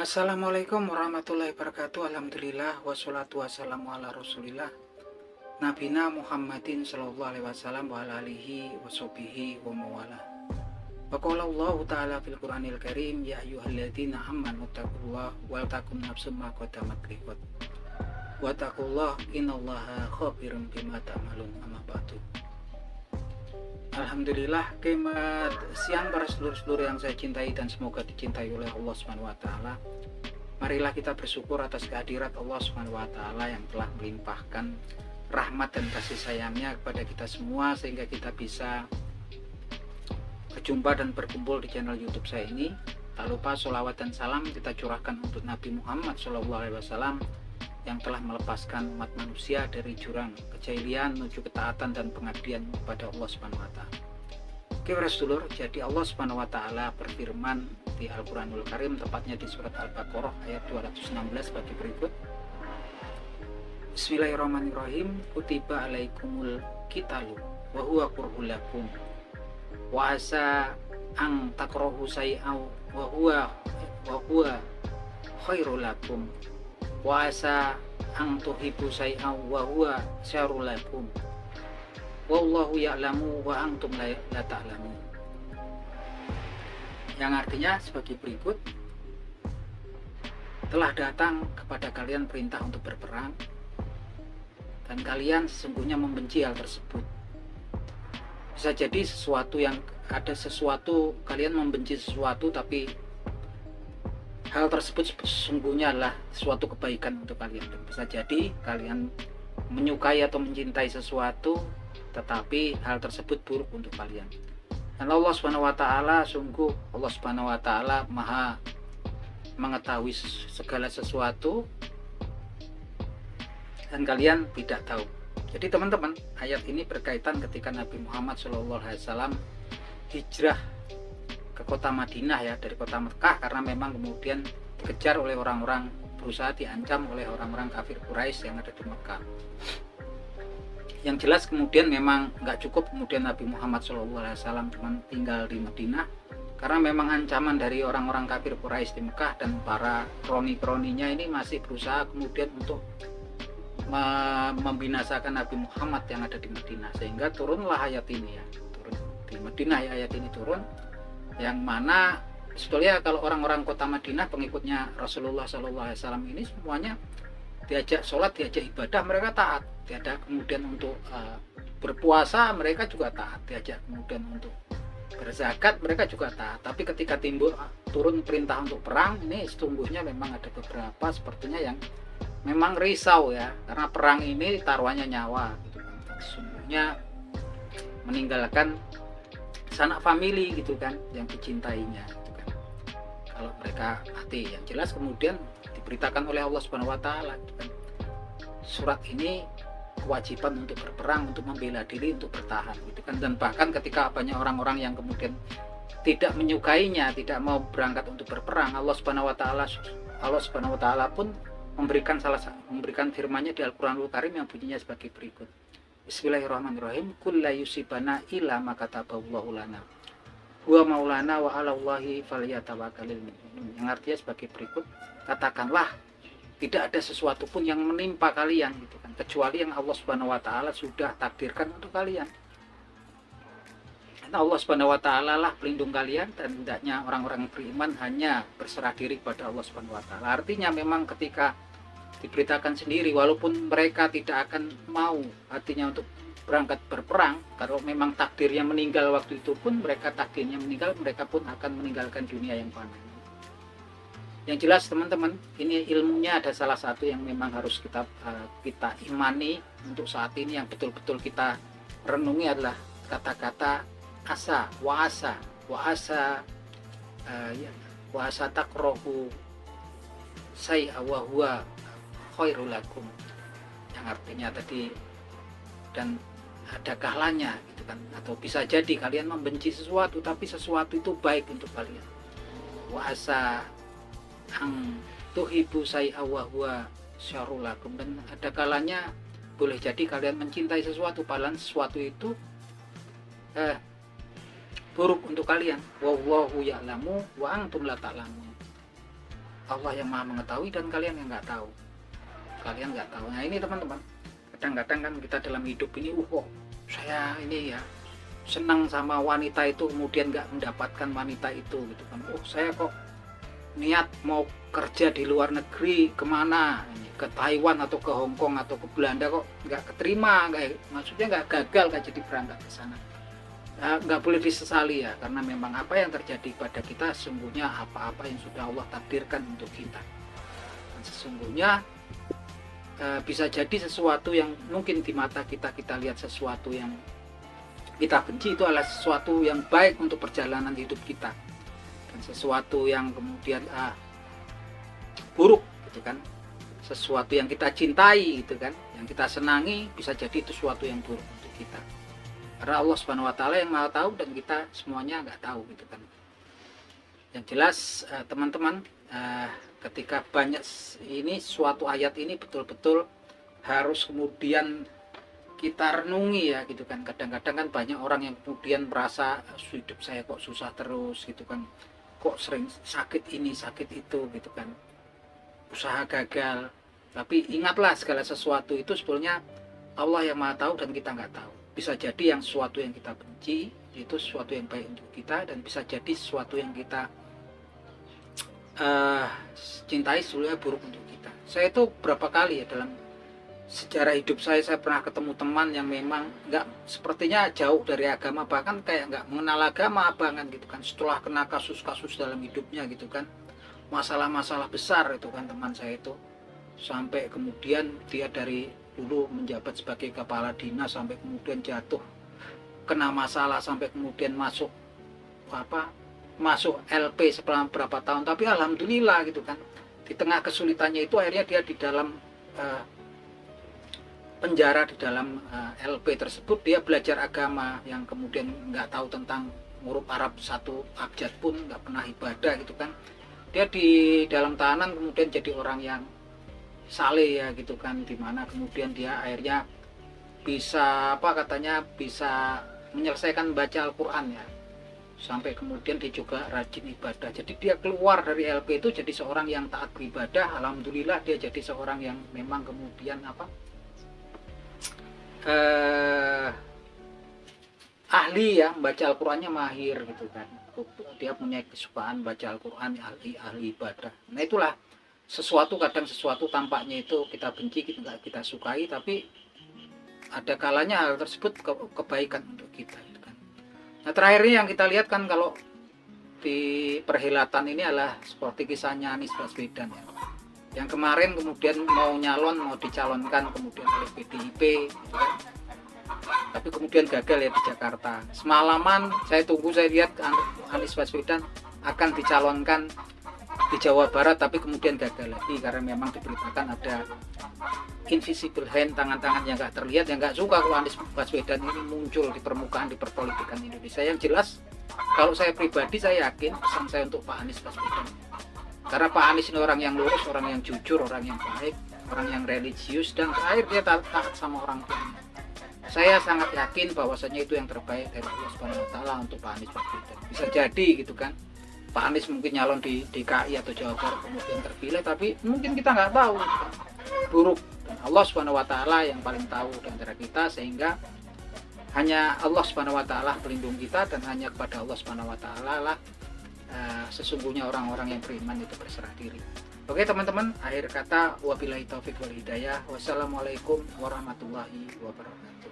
Assalamualaikum warahmatullahi wabarakatuh. Alhamdulillah wassalatu wassalamu ala rasulillah Nabina Muhammadin sallallahu alaihi wasallam wa ala alihi wa sahbihi wa mawala. Wa qala Allah ta'ala fil Qur'anil Karim, ya ayyuhalladzina amanu taqullaha wal takum nafsum ma qaddamat liqad wa taqullaha innallaha khabirun bima ta'malun. Amma ba'du. Alhamdulillah, kemat siang para sedulur-sedulur yang saya cintai dan semoga dicintai oleh Allah Subhanahu wa taala. Marilah kita bersyukur atas kehadirat Allah Subhanahu wa taala yang telah melimpahkan rahmat dan kasih sayangnya kepada kita semua sehingga kita bisa berjumpa dan berkumpul di channel YouTube saya ini. Tak lupa sholawat dan salam kita curahkan untuk Nabi Muhammad SAW yang telah melepaskan umat manusia dari jurang kejahilian menuju ketaatan dan pengabdian kepada Allah Subhanahu wa taala. Oke para sedulur, jadi Allah Subhanahu wa taala berfirman di Al-Qur'anul Karim, tepatnya di surat Al-Baqarah ayat 216 bagi berikut. Bismillahirrahmanirrahim. Kutiba alaikumul qitalu wa huwa kurhul lakum wa asa ang takrahu say'aw wa huwa khairul lakum wa asa ang tuhibbu say'aw wa huwa syarrul lakum wallahu ya'lamu wa antum la ta'lamun. Yang artinya sebagai berikut: telah datang kepada kalian perintah untuk berperang dan kalian sesungguhnya membenci hal tersebut. Bisa jadi sesuatu kalian membenci sesuatu, tapi hal tersebut sesungguhnya adalah suatu kebaikan untuk kalian. Dan bisa jadi kalian menyukai atau mencintai sesuatu, tetapi hal tersebut buruk untuk kalian. Dan Allah Subhanahu wa taala, sungguh Allah Subhanahu wa taala Maha mengetahui segala sesuatu dan kalian tidak tahu. Jadi teman-teman, ayat ini berkaitan ketika Nabi Muhammad SAW hijrah ke kota Madinah, ya, dari kota Mekah, karena memang kemudian dikejar oleh orang-orang, berusaha diancam oleh orang-orang kafir Quraisy yang ada di Mekah. Yang jelas kemudian memang nggak cukup kemudian Nabi Muhammad SAW cuma tinggal di Madinah, karena memang ancaman dari orang-orang kafir Quraisy di Mekah dan para kroni-kroninya ini masih berusaha kemudian untuk membinasakan Nabi Muhammad yang ada di Madinah, sehingga turunlah ayat ini, ya, turun di Madinah, ya, ayat ini turun, yang mana sebetulnya kalau orang-orang kota Madinah pengikutnya Rasulullah SAW ini semuanya diajak sholat, diajak ibadah, mereka taat. Tiada kemudian untuk berpuasa, mereka juga taat. Diajak kemudian untuk berzakat, mereka juga taat. Tapi ketika turun perintah untuk perang, ini sesungguhnya memang ada beberapa sepertinya yang memang risau, ya, karena perang ini taruhannya nyawa, gitu kan. Sesungguhnya meninggalkan sanak famili, gitu kan, yang dicintainya, gitu kan, kalau mereka mati. Yang jelas kemudian diberitakan oleh Allah Subhanahu wa taala, gitu kan, surat ini kewajiban untuk berperang, untuk membela diri, untuk bertahan, gitu kan. Dan bahkan ketika banyak orang-orang yang kemudian tidak menyukainya, tidak mau berangkat untuk berperang, Allah Subhanahu wa taala pun memberikan firman-Nya di Al-Qur'anul Karim yang bunyinya sebagai berikut. Bismillahirrahmanirrahim. Qul la yusibana illa ma kataballahu lana wa maulana wa 'alallahi falyatawakkalul mu'minun. Yang artinya sebagai berikut: katakanlah, tidak ada sesuatu pun yang menimpa kalian, gitu kan, kecuali yang Allah Subhanahu wa taala sudah takdirkan untuk kalian. Karena Allah Subhanahu wa taala lah pelindung kalian, dan hendaknya orang-orang beriman hanya berserah diri kepada Allah Subhanahu wa taala. Artinya memang ketika diberitakan sendiri, walaupun mereka tidak akan mau artinya untuk berangkat berperang, kalau memang takdirnya meninggal waktu itu pun mereka takdirnya meninggal, mereka pun akan meninggalkan dunia yang fana. Yang jelas teman-teman, ini ilmunya ada salah satu yang memang harus kita imani untuk saat ini, yang betul-betul kita renungi adalah kata-kata asa, wa asa takrohu say'a wa huwa khairul lakum, yang artinya tadi, dan ada kalanya, gitu kan, atau bisa jadi kalian membenci sesuatu tapi sesuatu itu baik untuk kalian. Wa asa ang tuhibbu say'a wa huwa syarrul lakum, dan ada kalanya boleh jadi kalian mencintai sesuatu padahal sesuatu itu buruk untuk kalian. Wallahu ya'lamu wa antum la ta'lamun. Allah yang maha mengetahui dan kalian yang nggak tahu. Kalian nggak tahu. Nah ini teman-teman, kadang-kadang kan kita dalam hidup ini, saya ini ya senang sama wanita itu, kemudian nggak mendapatkan wanita itu gitu kan. Saya kok niat mau kerja di luar negeri, kemana ini, ke Taiwan atau ke Hong Kong atau ke Belanda, kok nggak keterima, maksudnya nggak gagal, nggak jadi berangkat ke sana. Nggak boleh disesali ya, karena memang apa yang terjadi pada kita sesungguhnya apa-apa yang sudah Allah takdirkan untuk kita. Dan sesungguhnya bisa jadi sesuatu yang mungkin di mata kita lihat sesuatu yang kita benci, itu adalah sesuatu yang baik untuk perjalanan hidup kita, dan sesuatu yang kemudian buruk gitu kan, sesuatu yang kita cintai gitu kan, yang kita senangi, bisa jadi itu sesuatu yang buruk untuk kita, karena Allah Subhanahu wa taala yang maha tahu dan kita semuanya nggak tahu gitu kan. Yang jelas teman-teman, ketika banyak ini, suatu ayat ini betul-betul harus kemudian kita renungi ya gitu kan. Kadang-kadang kan banyak orang yang kemudian merasa hidup saya kok susah terus gitu kan, kok sering sakit ini sakit itu gitu kan, usaha gagal. Tapi ingatlah, segala sesuatu itu sebetulnya Allah yang maha tahu dan kita nggak tahu. Bisa jadi yang sesuatu yang kita benci itu sesuatu yang baik untuk kita, dan bisa jadi sesuatu yang kita cintai sebetulnya buruk untuk kita. Saya itu berapa kali ya dalam sejarah hidup saya pernah ketemu teman yang memang nggak, sepertinya jauh dari agama, bahkan kayak nggak mengenal agama abangan gitu kan. Setelah kena kasus-kasus dalam hidupnya gitu kan, masalah-masalah besar itu kan teman saya itu, sampai kemudian dia dari dulu menjabat sebagai kepala dinas sampai kemudian jatuh kena masalah, sampai kemudian masuk LP setelah berapa tahun. Tapi alhamdulillah gitu kan, di tengah kesulitannya itu akhirnya dia di dalam penjara, di dalam LP tersebut dia belajar agama, yang kemudian nggak tahu tentang huruf Arab satu abjad pun, nggak pernah ibadah gitu kan. Dia di dalam tahanan kemudian jadi orang yang saleh ya gitu kan, dimana kemudian dia akhirnya bisa bisa menyelesaikan baca Al-Quran ya, sampai kemudian dia juga rajin ibadah. Jadi dia keluar dari LP itu jadi seorang yang taat beribadah. Alhamdulillah dia jadi seorang yang memang kemudian ahli ya, membaca Al-Qurannya mahir gitu kan. Dia punya kesukaan baca Al-Quran, ahli ibadah. Nah itulah, sesuatu kadang sesuatu tampaknya itu kita benci, kita sukai, tapi ada kalanya hal tersebut kebaikan untuk kita gitu kan. Nah terakhirnya yang kita lihat kan kalau di perhelatan ini adalah seperti kisahnya Anies Baswedan ya, yang kemarin kemudian mau dicalonkan kemudian oleh PDIP gitu kan. Tapi kemudian gagal ya di Jakarta. Semalaman saya tunggu, saya lihat Anies Baswedan akan dicalonkan di Jawa Barat, tapi kemudian gagal lagi karena memang diberitakan ada invisible hand, tangan-tangan yang nggak terlihat, yang nggak suka kalau Anies Baswedan ini muncul di permukaan, di perpolitikan Indonesia. Yang jelas kalau saya pribadi, saya yakin pesan saya untuk Pak Anies Baswedan, karena Pak Anies ini orang yang lurus, orang yang jujur, orang yang baik, orang yang religius, dan terakhir dia taat sama orang tuanya. Saya sangat yakin bahwasanya itu yang terbaik dari Allah Subhanahu wa taala untuk Pak Anies Baswedan. Bisa jadi gitu kan, Pak Anies mungkin nyalon di DKI atau Jawa Barat kemudian terpilih, tapi mungkin kita nggak tahu buruk. Allah Subhanahu wa taala yang paling tahu di antara kita, sehingga hanya Allah Subhanahu wa taala pelindung kita, dan hanya kepada Allah Subhanahu wa taala lah sesungguhnya orang-orang yang beriman itu berserah diri. Oke teman-teman, akhir kata wabillahi taufik wal hidayah. Wassalamualaikum warahmatullahi wabarakatuh.